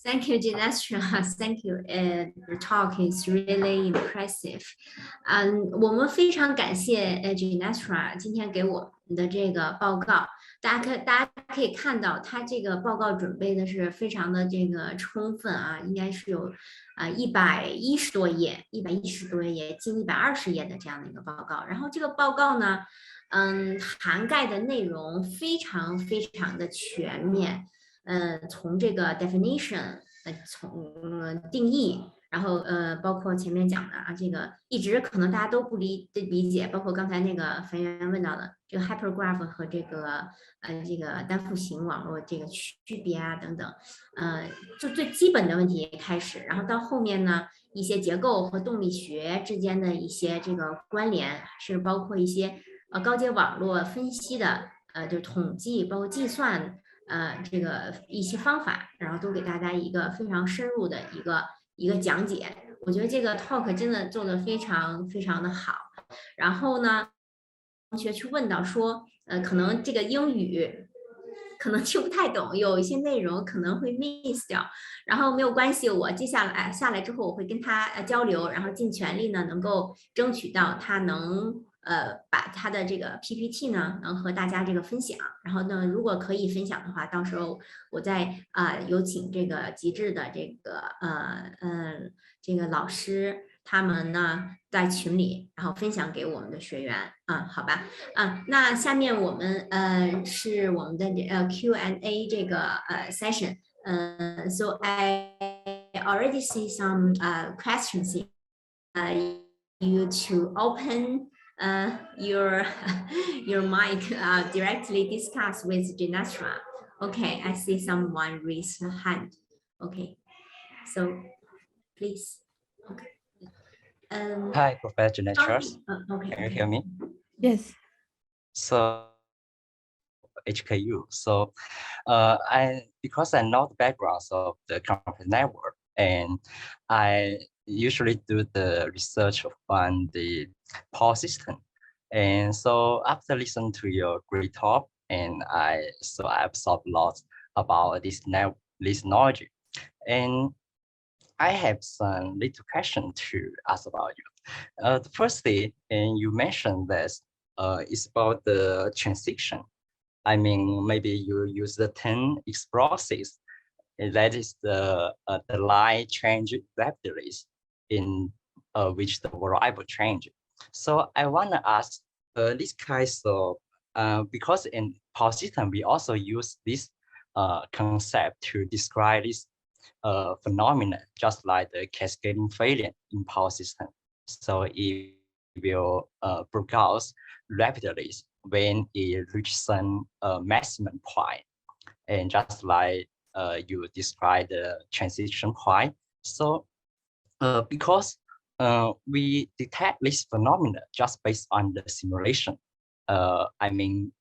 Thank you, Ginestra. Thank you. The talk is really impressive. 我们非常感谢Ginestra 今天给我们的这个报告。大家可以看到，他这个报告准备的是非常的这个充分啊，应该是有110多页，近120页的这样的一个报告。然后这个报告呢，涵盖的内容非常的全面。从这个 definition，从定义，然后包括前面讲的啊，这个一直可能大家都不理解，包括刚才那个樊员问到的这个 hypergraph 和这个这个单复形网络这个区别啊等等，就最基本的问题开始，然后到后面呢，一些结构和动力学之间的一些这个关联，是包括一些高阶网络分析的就是统计，包括计算。这个一些方法，然后都给大家一个非常深入的一个讲解。我觉得这个 talk 真的做得非常的好。然后呢，同学去问到说，可能这个英语可能听不太懂，有一些内容可能会 miss 掉，然后没有关系，我接下来之后我会跟他交流，然后尽全力呢能够争取到他能。把他的这个 PPT 呢，能和大家这个分享。然后呢，如果可以分享的话，到时候我再有请这个极致的这个老师他们呢在群里，然后分享给我们的学员好吧？那下面我们是我们的Q&A 这个session。So I already see some questions. You to open. Your mic directly discuss with Ginestra. Okay, I see someone raise a hand. Okay, so please. Okay. Hi, Professor Ginestra. Okay. Can you hear me? Yes. So HKU. So because I know the backgrounds of the computer network, and I usually do the research on the power system. And so after listening to your great talk, and I absorbed a lot about this knowledge. And I have some little question to ask about you. The first thing, and you mentioned that it's about the transition. I mean, maybe you use the 10 explosives. That is the line change rapidly in which the variable change. So I want to ask this kind of because in power system we also use this concept to describe this phenomenon, just like the cascading failure in power system. So it will break out rapidly when it reaches some maximum point, and just like you described the transition point. So because we detect this phenomenon just based on the simulation. I mean,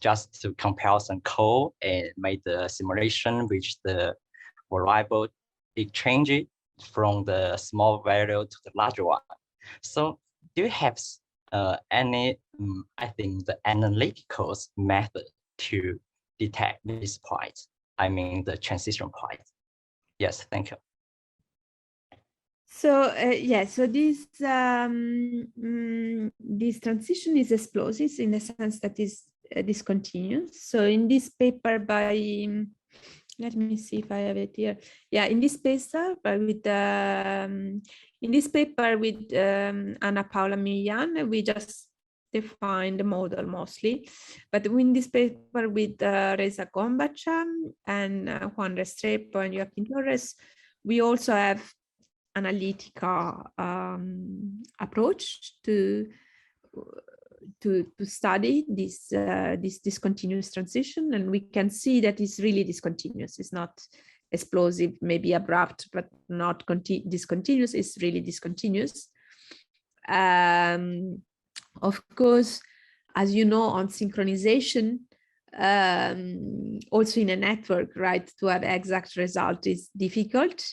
just to compare some code and make the simulation which the variable exchange it from the small value to the larger one. So do you have any, I think, the analytical method to detect this point? I mean, the transition point. Yes, thank you. So so this this transition is explosive in the sense that is discontinuous. So in this paper by, let me see if I have it here. Yeah, in this paper with Anna Paula Millan, we just defined the model mostly. But in this paper with Reza Gombacha and Juan Restrepo and Joaquin Torres, we also have analytical approach to study this discontinuous transition, and we can see that it's really discontinuous. It's not explosive, maybe abrupt, but not discontinuous. It's really discontinuous. Of course, as you know, on synchronization, also in a network, right, to have exact result is difficult.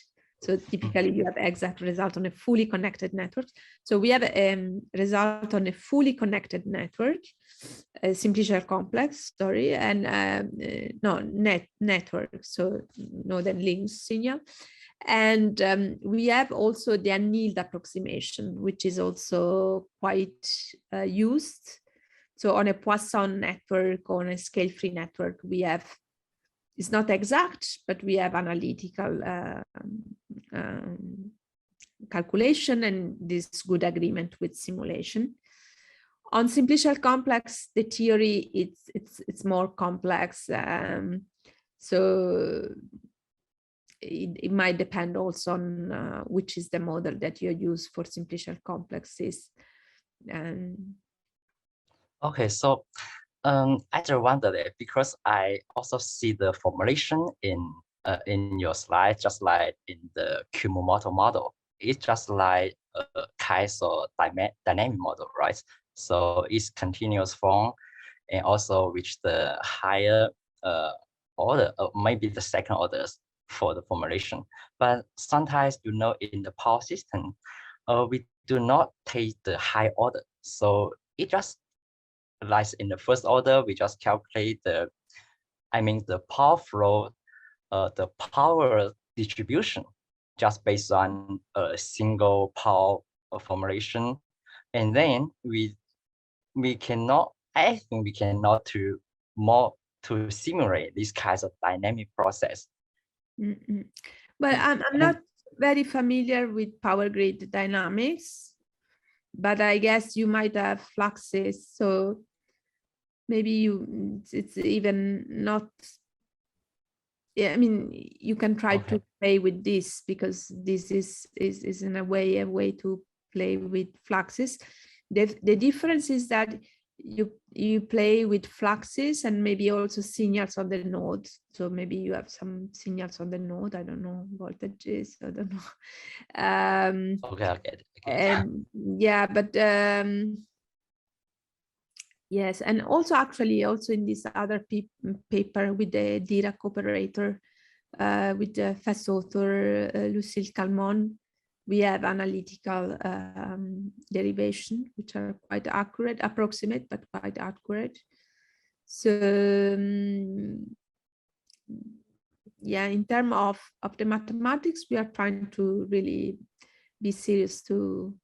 So typically you have exact result on a fully connected network. So we have a result on a fully connected network, a simplicial complex, sorry, and network, so node and links signal. And we have also the annealed approximation, which is also quite used. So on a Poisson network, on a scale-free network, we have, it's not exact, but we have analytical calculation and this good agreement with simulation. On simplicial complex, the theory it's more complex. So it might depend also on which is the model that you use for simplicial complexes. Okay, so I just wonder that because I also see the formulation in your slide, just like in the Kumamoto model, it's just like a Kaiser dynamic model, right? So it's continuous form and also reach the higher order, maybe the second orders for the formulation. But sometimes, you know, in the power system, we do not take the high order. So it just like in the first order, we just calculate the power flow, the power distribution just based on a single power formulation. And then we cannot, I think we cannot to simulate these kinds of dynamic process. Well, I'm not very familiar with power grid dynamics, but I guess you might have fluxes. So maybe it's even not, yeah, I mean, you can try to play with this because this is in a way to play with fluxes. The difference is that you play with fluxes and maybe also signals on the node. So maybe you have some signals on the node, I don't know, voltages, I don't know. Okay. Yeah, but yes, and also actually also in this other paper with the Dirac operator, with the first author Lucille Calmon, we have analytical derivation, which are quite accurate, approximate, but quite accurate. So yeah, in terms of the mathematics, we are trying to really be serious to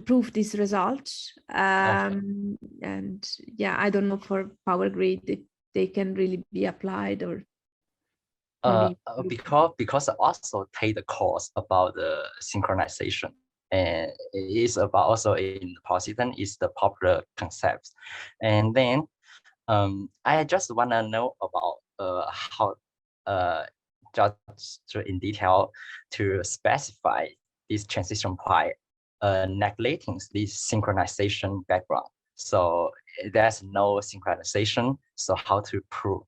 prove this result. And yeah, I don't know for power grid if they can really be applied or because I also take the course about the synchronization, and it is about also in power system is the popular concepts. And then I just want to know about how just in detail to specify this transition point, neglecting this synchronization background. So there's no synchronization. So how to prove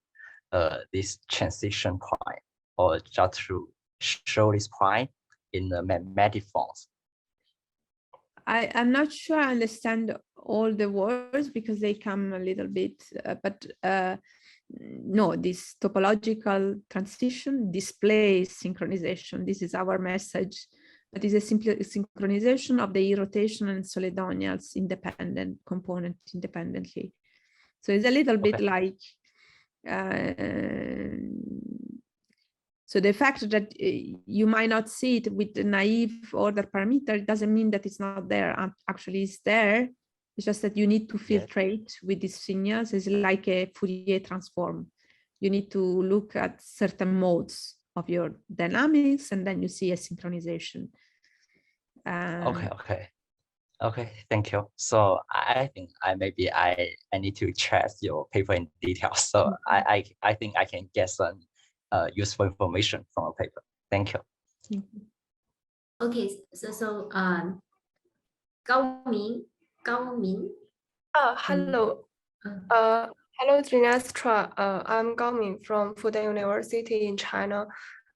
this transition point, or just to show this point in the mathematic forms? I'm not sure I understand all the words because they come a little bit, but no, this topological transition displays synchronization. This is our message, but it's a simple synchronization of the rotation and solidonials independent component independently. So it's a little bit like, so the fact that you might not see it with the naive order parameter doesn't mean that it's not there. Actually, it's there. It's just that you need to filtrate with these signals. It's like a Fourier transform. You need to look at certain modes of your dynamics, and then you see a synchronization. Okay, thank you. So I think I need to check your paper in detail. So I think I can get some useful information from a paper. Thank you. Okay, so Gao Min. Hello. Hello, Ginestra. I'm Gao Min from Fudan University in China.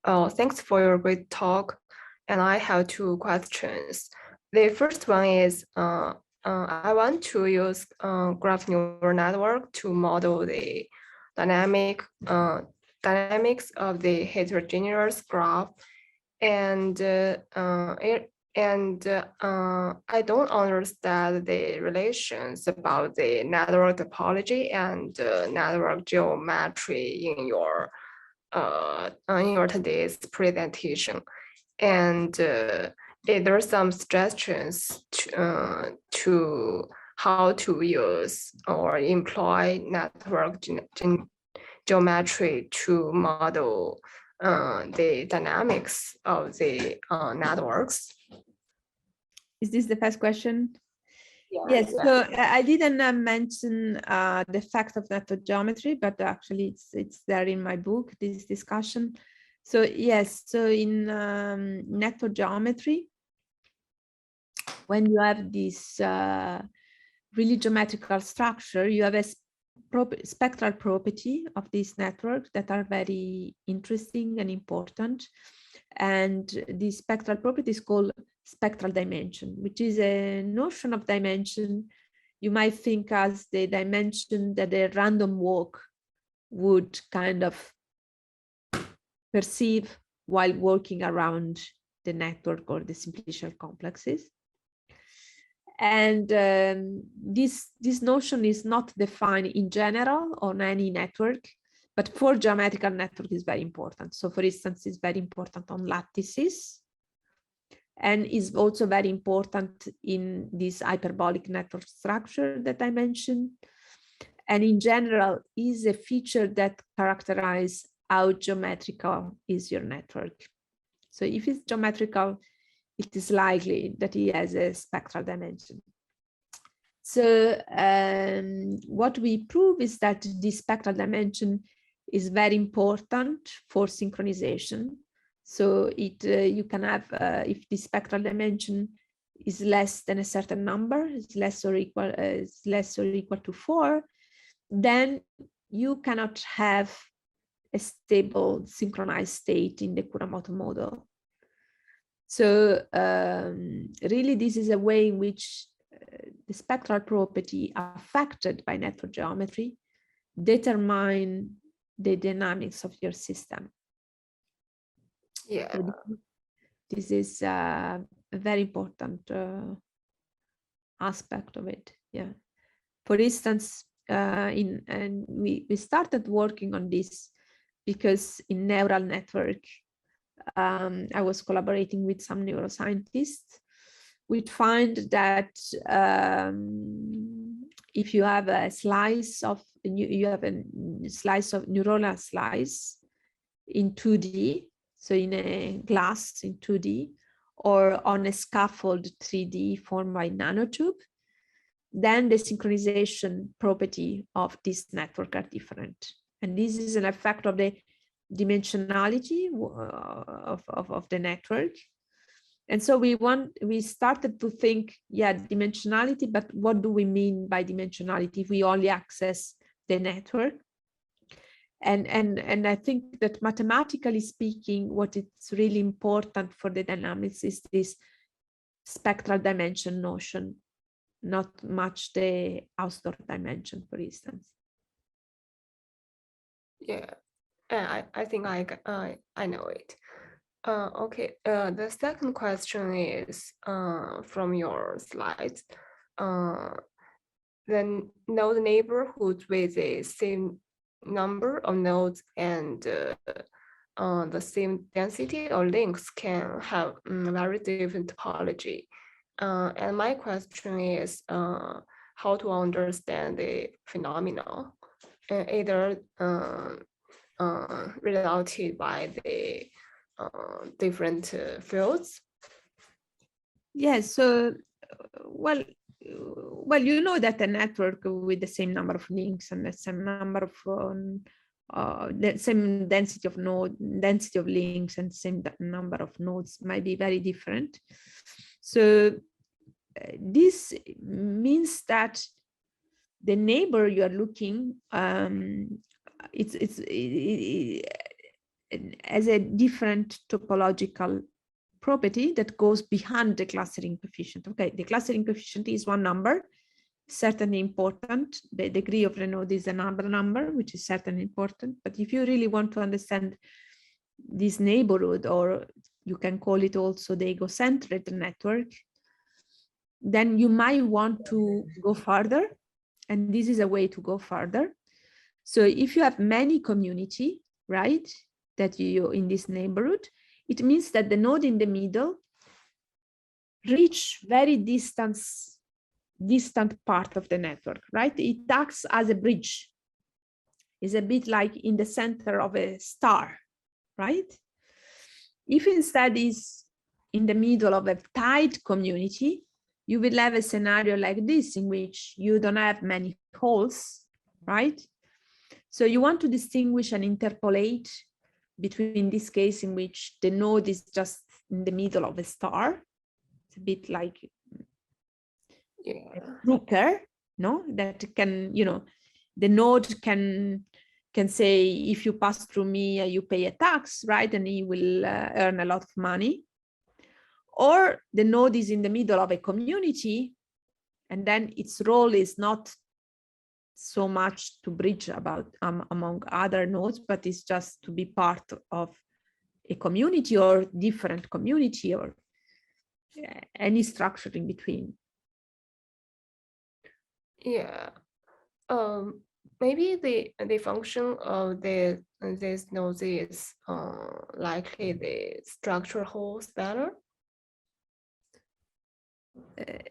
Thanks for your great talk. And I have two questions. The first one is, I want to use graph neural network to model the dynamics of the heterogeneous graph. and I don't understand the relations about the network topology and network geometry in your today's presentation. And if there are some suggestions to how to use or employ network geometry to model the dynamics of the networks. Is this the first question? Yeah, Yes, exactly. so I didn't mention the fact of network geometry, but actually it's there in my book, this discussion. So yes, so in network geometry, when you have this really geometrical structure, you have a spectral property of this network that are very interesting and important. And this spectral property is called spectral dimension, which is a notion of dimension you might think as the dimension that a random walk would kind of perceive while walking around the network or the simplicial complexes. And this notion is not defined in general on any network, but for geometrical network is very important. So for instance, it's very important on lattices, and is also very important in this hyperbolic network structure that I mentioned. And in general is a feature that characterizes how geometrical is your network. So if it's geometrical, it is likely that it has a spectral dimension. So what we prove is that this spectral dimension is very important for synchronization. So you can have, if the spectral dimension is less than a certain number, is less or equal to 4, then you cannot have a stable synchronized state in the Kuramoto model. So really, this is a way in which the spectral property affected by network geometry determine the dynamics of your system. Yeah. So this is a very important aspect of it. Yeah. For instance, we started working on this because in neural network, I was collaborating with some neuroscientists. We'd find that if you have a slice of neuronal slice in 2D, so in a glass in 2D, or on a scaffold 3D formed by nanotube, then the synchronization property of this network are different. And this is an effect of the dimensionality of the network. And so we started to think, yeah, dimensionality, but what do we mean by dimensionality if we only access the network? And I think that mathematically speaking, what is really important for the dynamics is this spectral dimension notion, not much the Hausdorff dimension, for instance. Yeah, I think I know it. Okay, the second question is from your slides. The node neighborhood with the same number of nodes and the same density or links can have very different topology. And my question is how to understand the phenomenon, either resulted by the different fields. Yes, so well, you know that a network with the same number of links and the same number of the same density of links and same number of nodes might be very different. So this means that the neighbor you are looking it has a different topological property that goes behind the clustering coefficient. Okay, the clustering coefficient is one number, certainly important. The degree of the node is another number, which is certainly important. But if you really want to understand this neighborhood or you can call it also the ego-centered network, then you might want to go further. And this is a way to go further. So if you have many community, right, that you in this neighborhood, it means that the node in the middle reach very distant part of the network, right? It acts as a bridge. It's a bit like in the center of a star, right? If instead is in the middle of a tight community, you will have a scenario like this in which you don't have many holes, right? So you want to distinguish and interpolate between this case in which the node is just in the middle of a star. It's a bit like a brooker, no? That can, you know, the node can say, if you pass through me, you pay a tax, right? And he will earn a lot of money. Or the node is in the middle of a community, and then its role is not so much to bridge about among other nodes, but it's just to be part of a community or different community or any structure in between. Yeah. Maybe the function of this node is likely the structural holes better.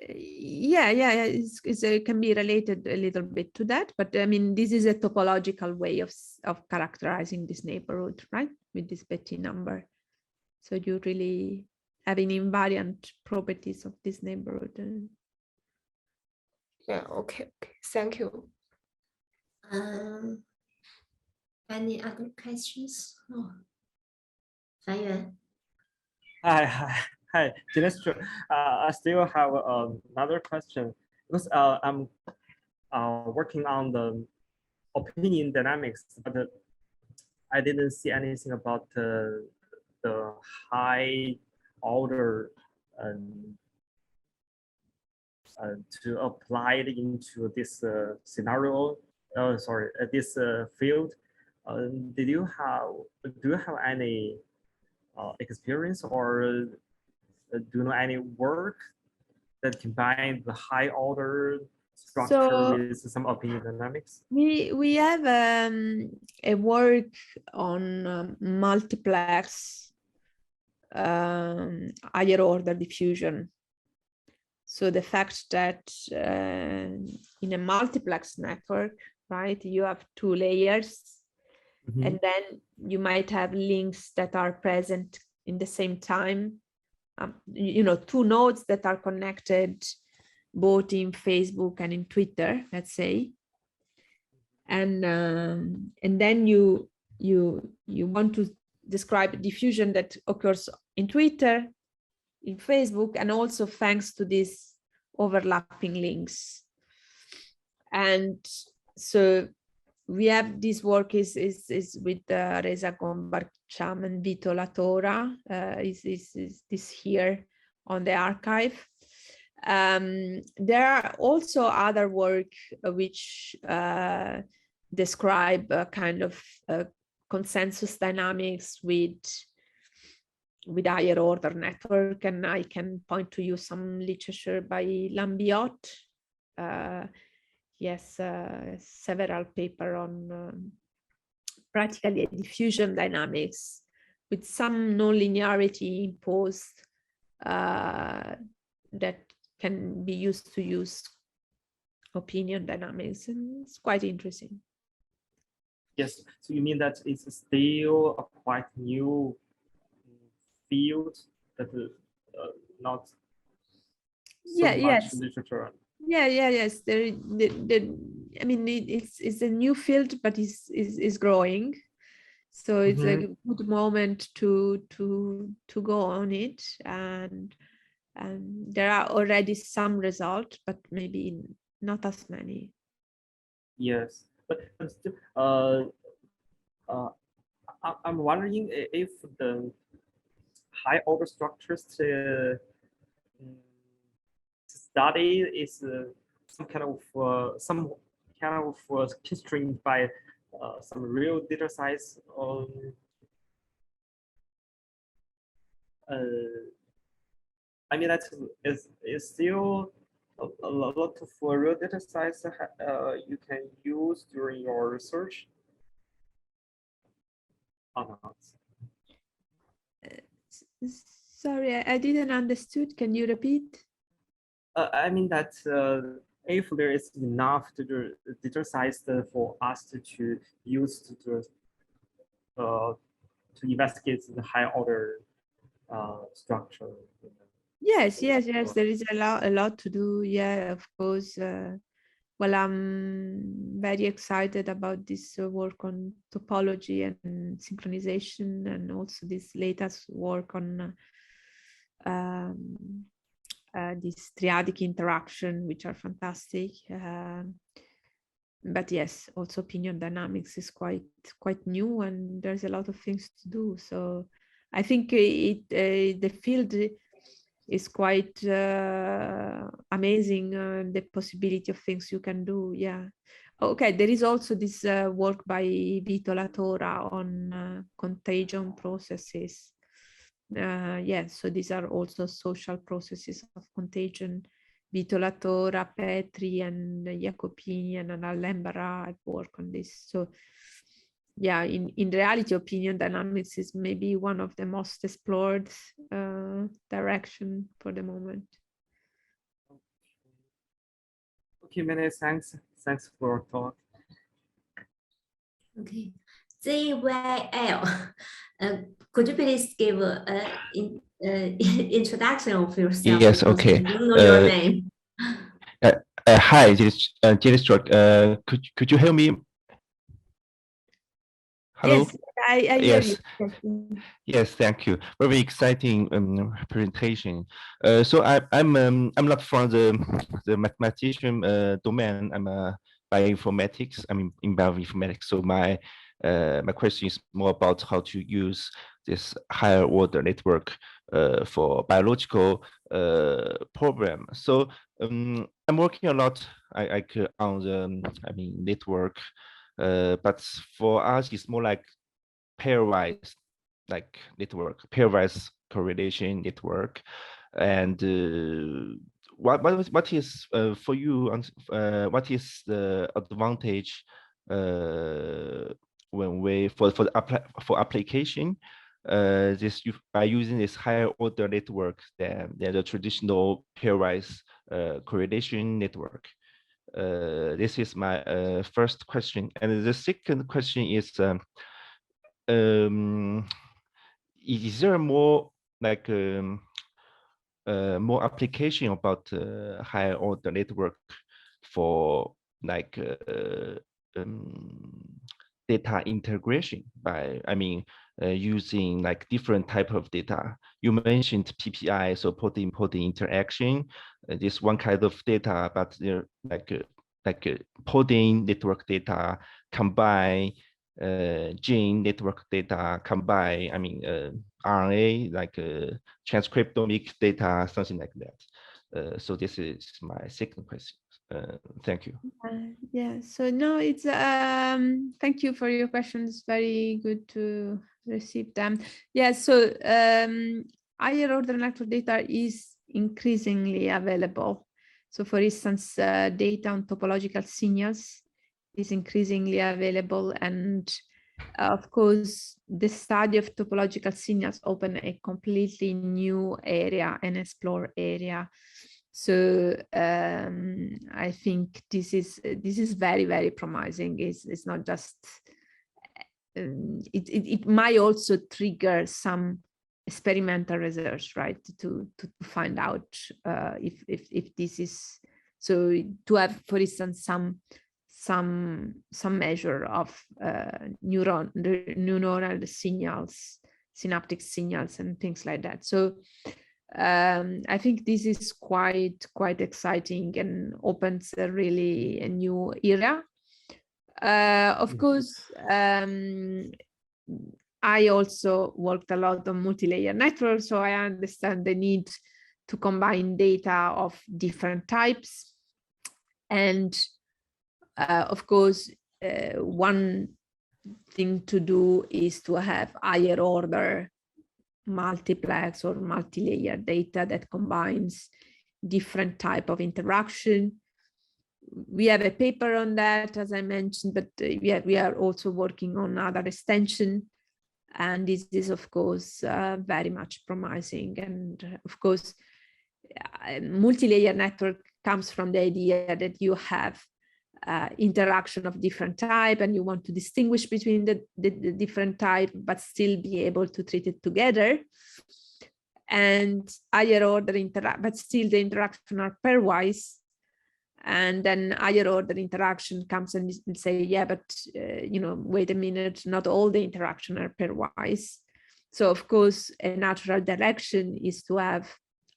Yeah, it can be related a little bit to that, but I mean, this is a topological way of characterizing this neighborhood, right? With this Betti number. So you really having invariant properties of this neighborhood. Yeah, okay, thank you. Any other questions? Oh. Fan Yuan. Hi, Dinestra. I still have another question because I'm working on the opinion dynamics, but I didn't see anything about the high order to apply it into this scenario. This field. Do you have any experience or do you know any work that combine the high order structure with some opinion dynamics? We have a work on multiplex higher order diffusion. So the fact that in a multiplex network, right, you have two layers, and then you might have links that are present in the same time. You know, two nodes that are connected both in Facebook and in Twitter, let's say, and then you want to describe diffusion that occurs in Twitter, in Facebook, and also thanks to these overlapping links. And so we have this work is with Reza Gombarcham and Vito Latora, is here on the archive. There are also other work which describe a kind of consensus dynamics with higher order network, and I can point to you some literature by Lambiot. Yes, several papers on practically diffusion dynamics with some nonlinearity imposed that can be used to use opinion dynamics, and it's quite interesting. Yes, so you mean that it's still a quite new field that not so much literature. Yes. I mean, it's a new field, but is growing. So it's a good moment to go on it, and there are already some results, but maybe not as many. Yes, but still, I'm wondering if the high order structures study is some kind of constrained by some real data size I mean, that is still a lot of real data size you can use during your research or not? Sorry, I didn't understood. Can you repeat? I mean that if there is enough data size for us to use to investigate the high order structure. Yes. There is a lot to do. Yeah, of course. Well, I'm very excited about this work on topology and synchronization, and also this latest work on this triadic interaction, which are fantastic. But yes, also opinion dynamics is quite new, and there's a lot of things to do. So I think the field is quite amazing, the possibility of things you can do. Yeah. Okay, there is also this work by Vito Latora on contagion processes. Yes, so these are also social processes of contagion. Vito Latora, Petri, and Jacopini and Alembra at work on this. So yeah, in reality, opinion dynamics is maybe one of the most explored direction for the moment. Okay, many thanks. Thanks for your talk. Okay, ZYL, could you please give an introduction of yourself? Yes, because okay. I don't know your name. Hi, this is Jenny. Could you hear me? Hello. Yes, I hear you. Yes, thank you. Very exciting presentation. So I'm not from the mathematician domain. I'm bioinformatics. I'm in bioinformatics. So my question is more about how to use this higher order network for biological problem. So I'm working a lot on the network, but for us it's more like pairwise network, pairwise correlation network. And what is for you, what is the advantage when we for application by using this higher order network than the traditional pairwise correlation network? This is my first question. And the second question is, is there more more application about higher order network for data integration by using different type of data? You mentioned PPI, so protein interaction. This one kind of data, but they're protein network data combine gene network data combine, RNA, transcriptomic data, something like that. So this is my second question. Thank you. Yeah, so no, it's thank you for your questions. Very good to receive them. Yeah, so higher order network data is increasingly available. So for instance, data on topological signals is increasingly available, and of course the study of topological signals open a completely new area and explore area. So I think this is very, very promising. It's not just it might also trigger some experimental research, right, to find out if this is, so to have, for instance, some measure of neuronal signals, synaptic signals, and things like that. So I think this is quite exciting and opens really a new era. Of course, I also worked a lot on multi-layer networks, so I understand the need to combine data of different types. And of course, one thing to do is to have higher order multiplex or multi-layer data that combines different type of interaction. We have a paper on that, as I mentioned, but we are also working on other extension. And this is, of course, very much promising. And of course, multi-layer network comes from the idea that you have interaction of different type, and you want to distinguish between the different type, but still be able to treat it together. And higher order but still the interaction are pairwise. And then higher order interaction comes and say, yeah, but wait a minute, not all the interaction are pairwise. So of course, a natural direction is to have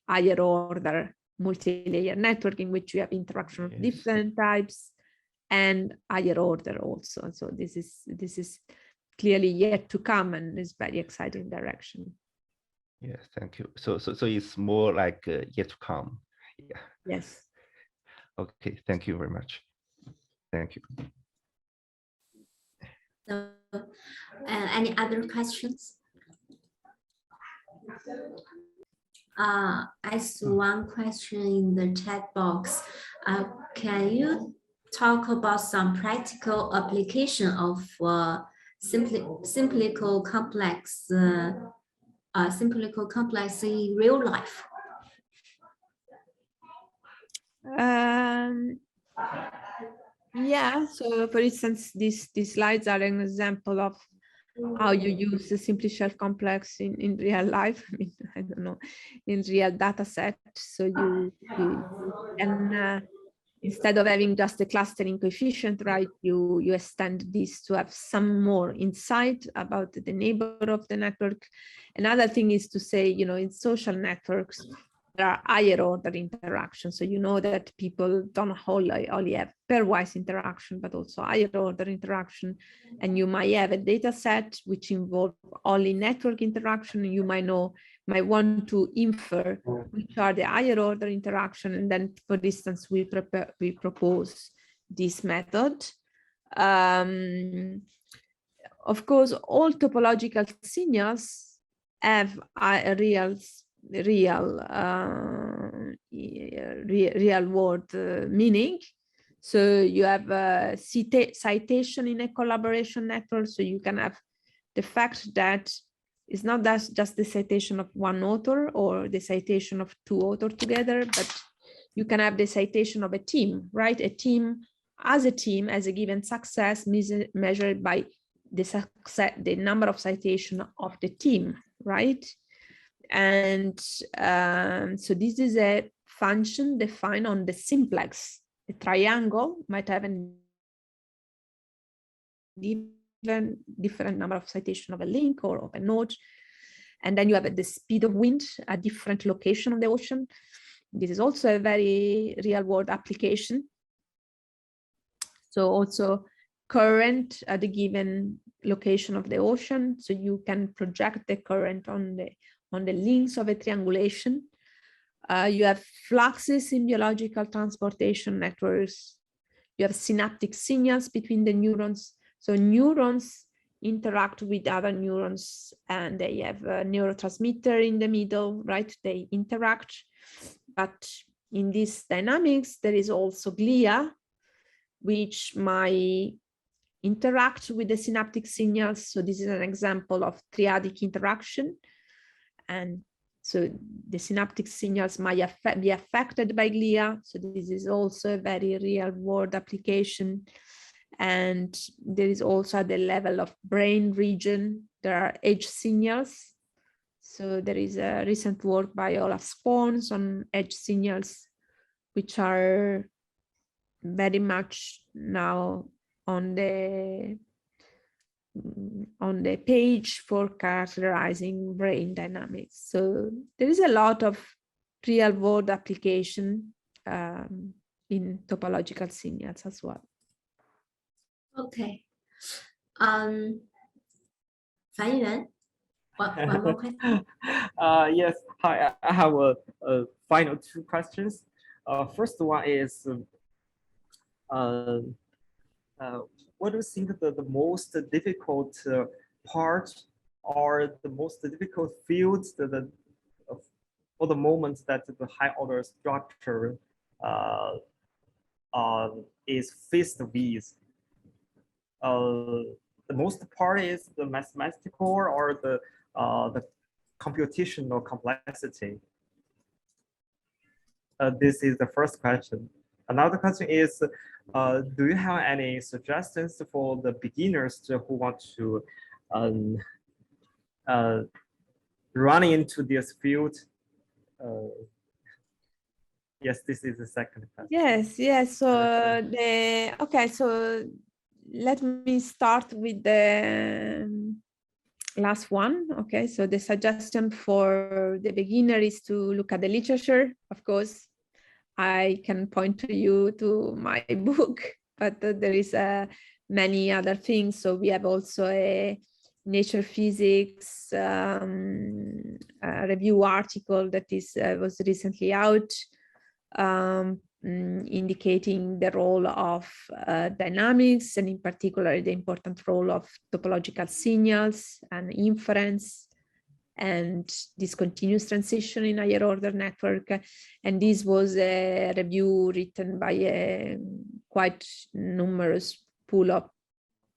higher order multi-layer network in which you have interaction of different types and higher order also. So this is clearly yet to come, and is very exciting direction. Yes, thank you. So it's more like yet to come. Yeah. Yes. Okay, thank you very much. Thank you. So, any other questions? I saw one question in the chat box. Can you talk about some practical application of simplical complex in real life? Yeah, so for instance, these slides are an example of how you use the simply shelf complex in real life. I mean, I don't know, in real data set. So you can, instead of having just a clustering coefficient, right, you extend this to have some more insight about the neighbor of the network. Another thing is to say, in social networks, there are higher order interactions. So you know that people don't only have pairwise interaction, but also higher order interaction. And you might have a data set which involve only network interaction. You might want to infer which are the higher order interaction. And then, for instance, we propose this method. Of course, all topological signals have a real world meaning. So you have a citation in a collaboration network. So you can have the fact that it's not just the citation of one author or the citation of two authors together, but you can have the citation of a team, right? A team as a given success measured by the number of citation of the team, right? And so this is a function defined on the simplex. A triangle might have an different number of citation of a link or of a node. And then you have the speed of wind at different location of the ocean. This is also a very real world application. So also current at the given location of the ocean. So you can project the current on the links of a triangulation. You have fluxes in biological transportation networks. You have synaptic signals between the neurons. So neurons interact with other neurons and they have a neurotransmitter in the middle, right? They interact. But in these dynamics, there is also glia, which might interact with the synaptic signals. So this is an example of triadic interaction. And so the synaptic signals might be affected by glia. So this is also a very real world application. And there is also at the level of brain region, there are edge signals. So there is a recent work by Olaf Spons on edge signals, which are very much now on the page for characterizing brain dynamics. So there is a lot of real world application in topological signals as well. Okay. Fan Yuan, one more question. Yes. Hi, I have a final two questions. First one is, what do you think the most difficult part are the most difficult fields for the moment that the high order structure is faced with. The most part is the mathematical or the computational complexity. This is the first question. Another question is, do you have any suggestions for the beginners who want to run into this field? Yes, this is the second question. Yes. So okay. So let me start with the last one. Okay. So the suggestion for the beginner is to look at the literature. Of course, I can point to you to my book, but there is many other things. So we have also a Nature Physics review article that was recently out, indicating the role of dynamics, and in particular the important role of topological signals and inference and this continuous transition in higher order network. And this was a review written by a quite numerous pool of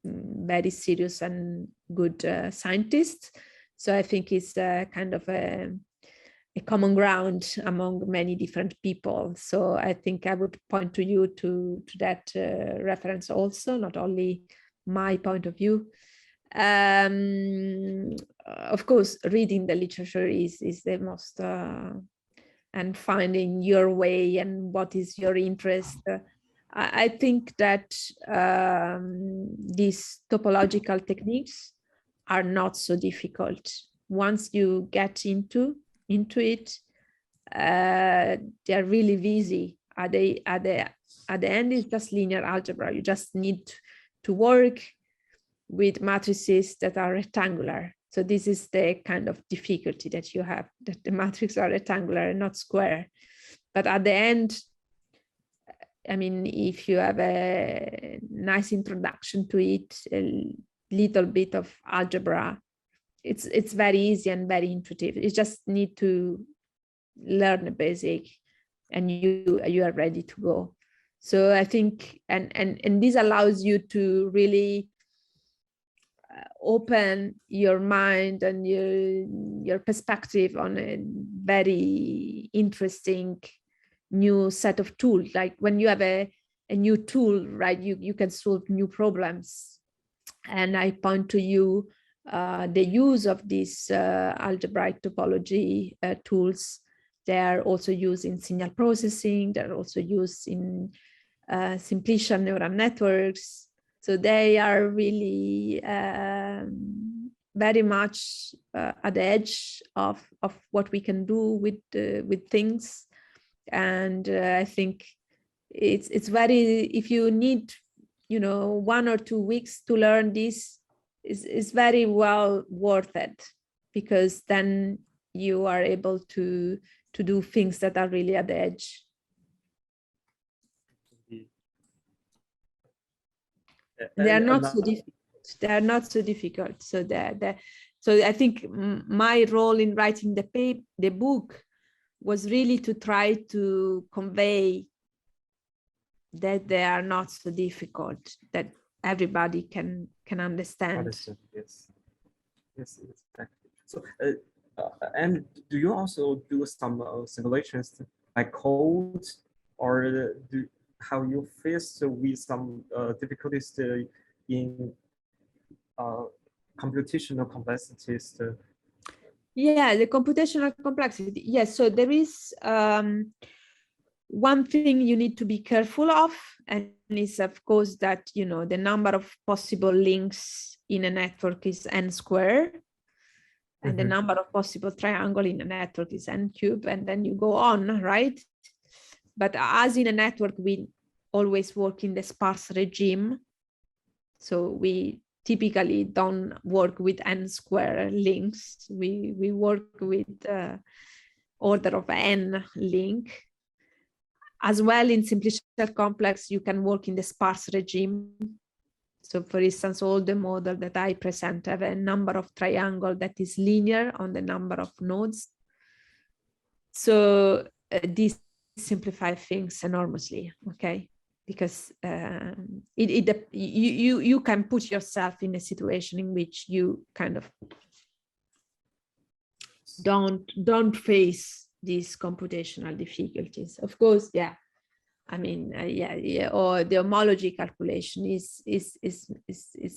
very serious and good scientists. So I think it's kind of a common ground among many different people. So I think I would point to you to that reference also, not only my point of view. Of course, reading the literature is the most, and finding your way and what is your interest. I think that these topological techniques are not so difficult. Once you get into it, they're really easy. At the end, it's just linear algebra. You just need to work with matrices that are rectangular. So this is the kind of difficulty that you have, that the matrices are rectangular and not square. But at the end, I mean, if you have a nice introduction to it, a little bit of algebra, it's very easy and very intuitive. You just need to learn the basic and you are ready to go. So I think, and this allows you to really open your mind and your perspective on a very interesting new set of tools. Like when you have a new tool, right, you can solve new problems. And I point to you the use of these algebraic topology tools. They are also used in signal processing. They're also used in simplicial neural networks. So they are really very much at the edge of what we can do with things. And I think it's very, if you need, 1 or 2 weeks to learn this, is very well worth it, because then you are able to do things that are really at the edge. They are not so difficult. They are not so difficult. So so I think my role in writing the book was really to try to convey that they are not so difficult, that everybody can understand. Yes, exactly. So, and do you also do some simulations by code, or have you faced with some difficulties in computational complexities? Yeah, the computational complexity. Yes, so there is one thing you need to be careful of, and is of course that the number of possible links in a network is n squared, and the number of possible triangle in a network is n cubed, and then you go on, right? But as in a network, we always work in the sparse regime, so we typically don't work with n square links. We work with order of n link. As well, in simplicial complex, you can work in the sparse regime. So for instance, all the model that I present have a number of triangle that is linear on the number of nodes. So this simplifies things enormously, okay? Because you can put yourself in a situation in which you kind of don't face these computational difficulties. Of course, yeah. I mean, yeah, or the homology calculation is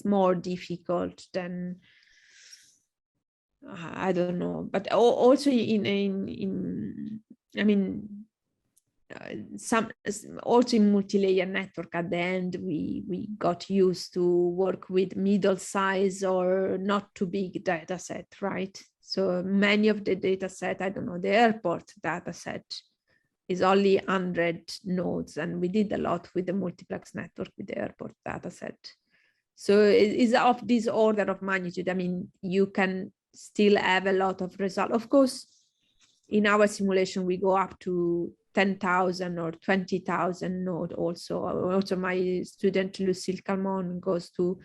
more difficult than I don't know, but also in I mean, some also in multi-layer network at the end we got used to work with middle size or not too big data set, right? So many of the data set, I don't know, the airport data set is only 100 nodes, and we did a lot with the multiplex network with the airport data set. So it is of this order of magnitude. I mean, you can still have a lot of result. Of course, in our simulation, we go up to 10,000 or 20,000 node also. Also, my student Lucille Calmon goes to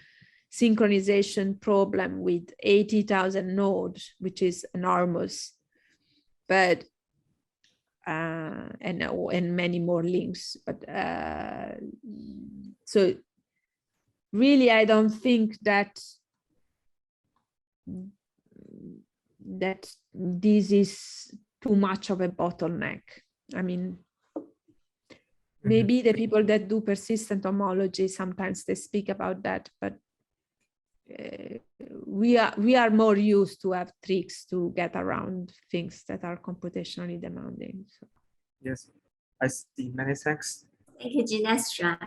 synchronization problem with 80,000 nodes, which is enormous. But and many more links. But so really, I don't think that this is too much of a bottleneck. I mean, maybe the people that do persistent homology, sometimes they speak about that, but we are more used to have tricks to get around things that are computationally demanding. So. Yes, I see. Many thanks. Thank you, Ginestra.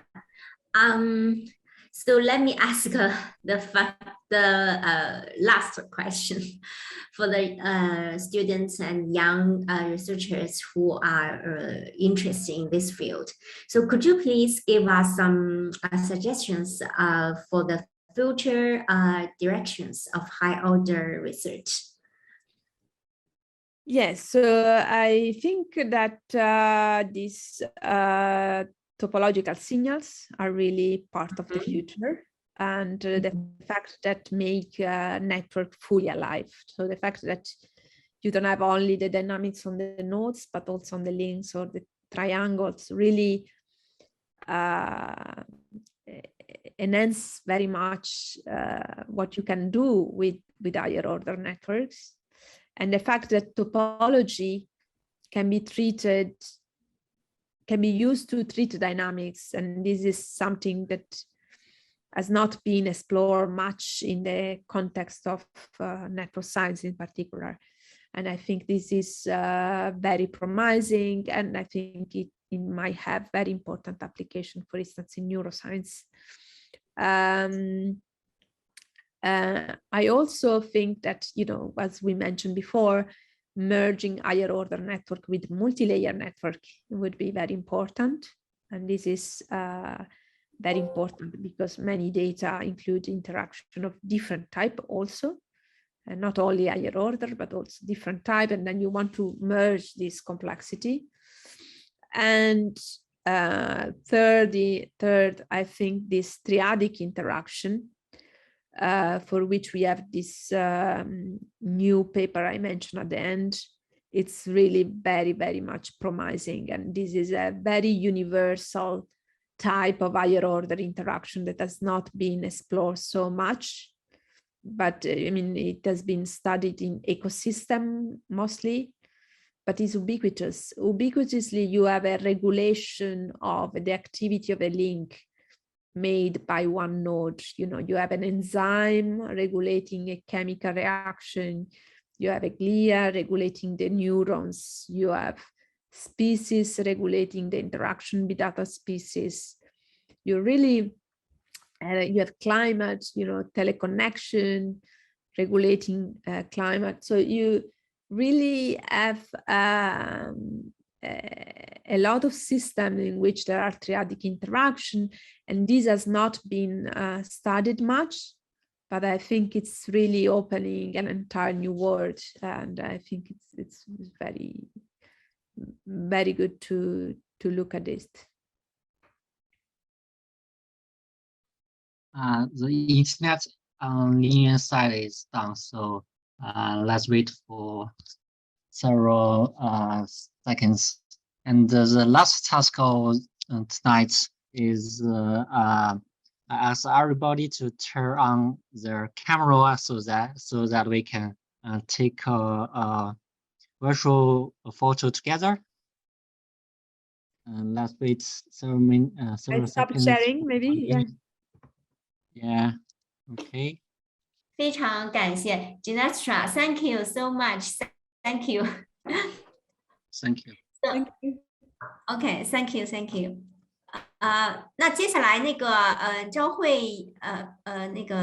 So let me ask the last question for the students and young researchers who are interested in this field. So could you please give us some suggestions for the future directions of high order research? Yes, so I think that these topological signals are really part of the future, and the fact that make network fully alive. So the fact that you don't have only the dynamics on the nodes, but also on the links or the triangles really enhance very much what you can do with higher order networks. And the fact that topology can be used to treat dynamics. And this is something that has not been explored much in the context of network science in particular. And I think this is very promising, and I think it might have very important application, for instance, in neuroscience. I also think that, you know, as we mentioned before, merging higher order network with multi-layer network would be very important. And this is very important because many data include interaction of different type also, and not only higher order, but also different type. And then you want to merge this complexity. And third, I think this triadic interaction, for which we have this new paper I mentioned at the end. It's really very, very much promising. And this is a very universal type of higher order interaction that has not been explored so much. But I mean, it has been studied in ecosystem mostly, but it's ubiquitous. Ubiquitously, you have a regulation of the activity of a link made by one node. You know, you have an enzyme regulating a chemical reaction, you have a glia regulating the neurons, you have species regulating the interaction with other species. You really you have climate, you know, teleconnection regulating climate. So you really have a lot of systems in which there are triadic interaction, and this has not been studied much, but I think it's really opening an entire new world, and I think it's very, very good to look at this. the internet on linear side is done. So let's wait for several seconds. And the last task of tonight is I ask everybody to turn on their camera so that we can take a virtual photo together. Let's wait several stop seconds. sharing, maybe. Yeah. Yeah. Okay. 非常感谢 Ginestra, thank you so much, thank you. Thank you. Thank you. OK, thank you, thank you. 那接下来那个朝会那个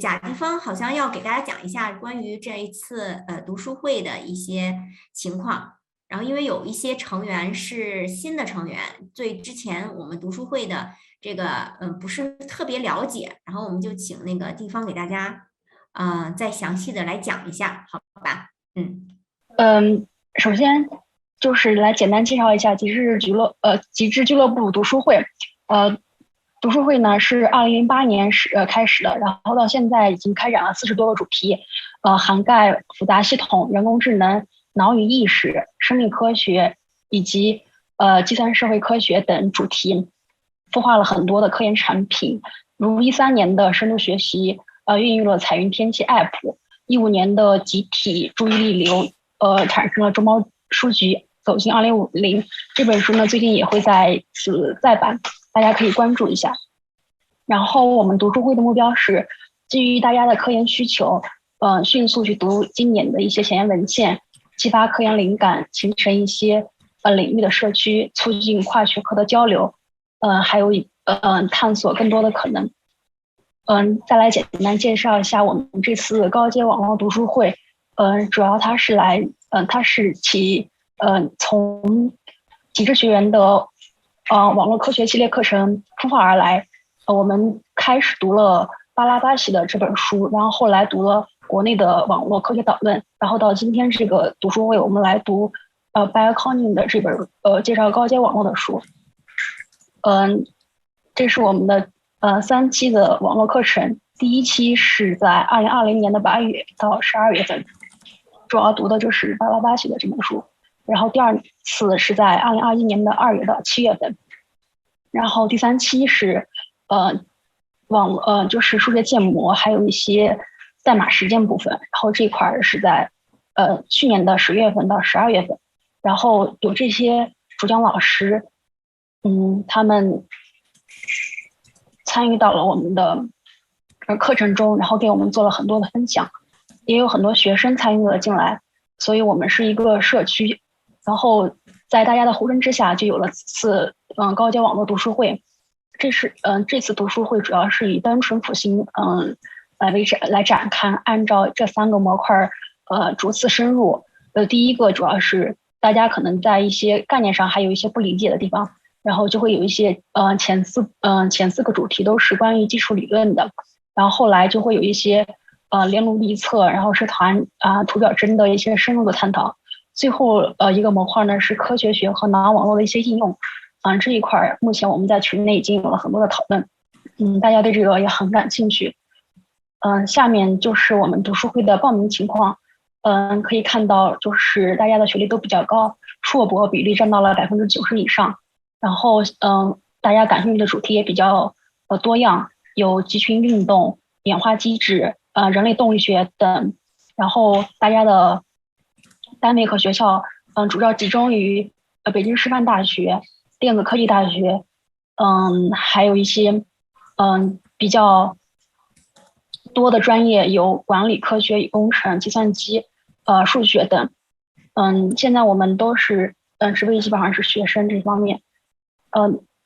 甲地方好像要给大家讲一下关于这一次读书会的一些情况。然后因为有一些成员是新的成员，对之前我们读书会的这个不是特别了解，然后我们就请那个地方给大家再详细的来讲一下，好吧？首先就是来简单介绍一下极致俱乐部读书会。读书会呢是2008年开始的，然后到现在已经开展了40多个主题，涵盖复杂系统、人工智能、脑与意识、生理科学以及计算社会科学等主题，孵化了很多的科研产品，如13年的深度学习孕育了彩云天气 App，15年的集体注意力流产生了中猫书局走进2050这本书呢最近也会在此再版，大家可以关注一下。然后我们读书会的目标是基于大家的科研需求，迅速去读经典的一些前沿文献，激发科研灵感，形成一些领域的社区，促进跨学科的交流，还有探索更多的可能。再来简单介绍一下我们这次高阶网络读书会，主要它是从极致学员的网络科学系列课程孵化而来。我们开始读了巴拉巴西的这本书，然后后来读了国内的网络科学导论，然后到今天这个读书会我们来读Bioconing 的这本介绍高阶网络的书。这是我们的3期的网络课程，第1期是在2020年的8月到12月份，主要读的就是巴拉巴西的这本书，然后第2次是在2021年的2月到7月份，然后第3期是就是数学建模，还有一些代码实践部分，然后这块是在去年的10月份到12月份，然后有这些主讲老师，他们参与到了我们的课程中，然后给我们做了很多的分享，也有很多学生参与了进来，所以我们是一个社区。然后在大家的呼声之下，就有了此次高阶网络读书会。这次读书会主要是以单纯辅星来展开，按照这3个模块逐次深入。第一个主要是大家可能在一些概念上还有一些不理解的地方，然后就会有一些前4个主题都是关于基础理论的，然后后来就会有一些联络力测，然后是谈图表针的一些深入的探讨。最后一个模块呢是科学学和脑网络的一些应用。这一块目前我们在群内已经有了很多的讨论，大家对这个也很感兴趣。下面就是我们读书会的报名情况。可以看到就是大家的学历都比较高，硕博比例占到了90%以上，然后大家感兴趣的主题也比较多样，有集群运动、演化机制、人类动力学等。然后大家的单位和学校主要集中于北京师范大学、电子科技大学，还有一些比较多的专业有管理、科学与工程、计算机、数学等。现在我们都是职位基本上是学生这方面。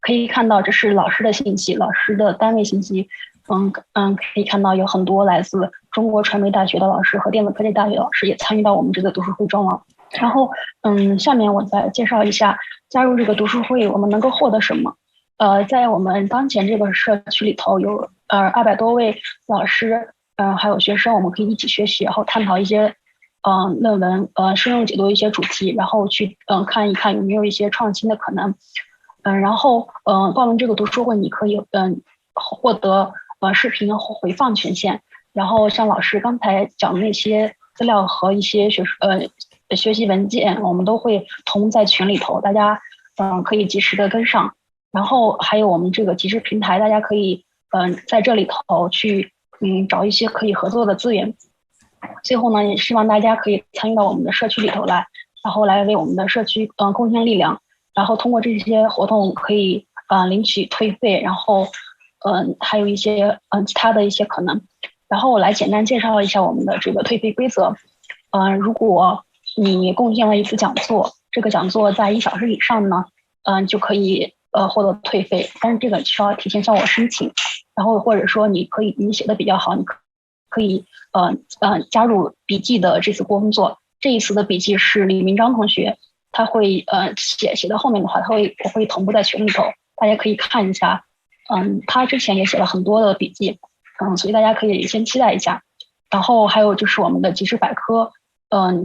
可以看到这是老师的信息，老师的单位信息。可以看到有很多来自中国传媒大学的老师和电子科技大学的老师也参与到我们这个读书会中了。然后下面我再介绍一下加入这个读书会我们能够获得什么。在我们当前这个社区里头有200多位老师，还有学生，我们可以一起学习，然后探讨一些论文，深入解读一些主题，然后去看一看有没有一些创新的可能。然后报名这个读书会，你可以获得视频回放权限。然后像老师刚才讲的那些资料和一些学习文件，我们都会同在群里头，大家可以及时的跟上。然后还有我们这个集智平台，大家可以在这里头去找一些可以合作的资源。最后呢，也希望大家可以参与到我们的社区里头来，然后来为我们的社区贡献力量。然后通过这些活动可以领取退费，然后还有一些其他的一些可能。然后我来简单介绍一下我们的这个退费规则。如果你贡献了一次讲座，这个讲座在1小时以上呢，就可以获得退费，但是这个需要提前向我申请。然后或者说你写的比较好，你可以加入笔记的这次工作。这一次的笔记是李明章同学，他会写到后面的话，我会同步在群里头，大家可以看一下。他之前也写了很多的笔记，所以大家可以先期待一下。然后还有就是我们的即时百科，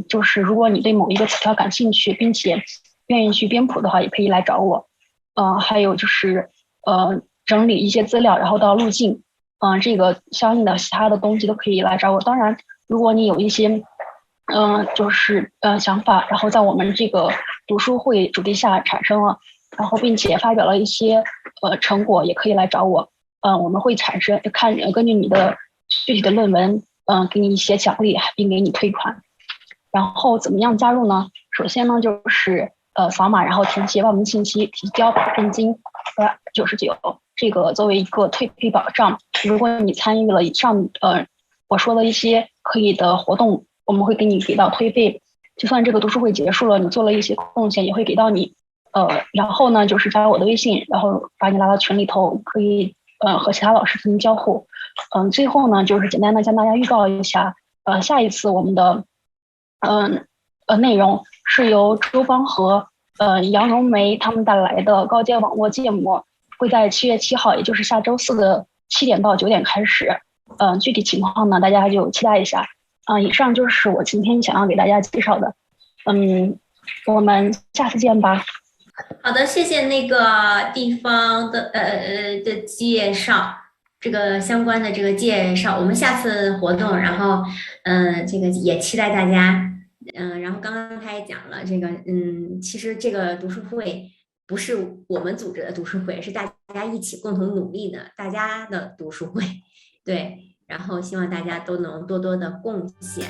就是如果你对某一个词条感兴趣，并且愿意去编谱的话，也可以来找我。还有就是整理一些资料，然后到路径，这个相应的其他的东西都可以来找我。当然，如果你有一些就是想法，然后在我们这个读书会主题下产生了，然后并且发表了一些成果，也可以来找我。我们会根据你的具体的论文，给你一些奖励，并给你退款。然后怎么样加入呢？首先呢，就是扫码，然后填写报名信息，提交现金99，这个作为一个退费保障。如果你参与了以上我说的一些可以的活动，我们会给到退费。就算这个读书会结束了，你做了一些贡献，也会给到你。然后呢，就是加我的微信，然后把你拉到群里头，可以和其他老师进行交互。最后呢，就是简单的向大家预告一下，下一次我们的内容是由周邦和杨荣梅他们带来的高阶网络建模，会在7月7号，也就是下周4的7点到9点开始。具体情况呢，大家就期待一下。以上就是我今天想要给大家介绍的。我们下次见吧。好的，谢谢那个地方的的介绍，这个相关的这个介绍。我们下次活动，然后这个也期待大家。然后刚刚他也讲了这个，其实这个读书会不是我们组织的读书会，是大家一起共同努力的，大家的读书会。对，然后希望大家都能多多的贡献。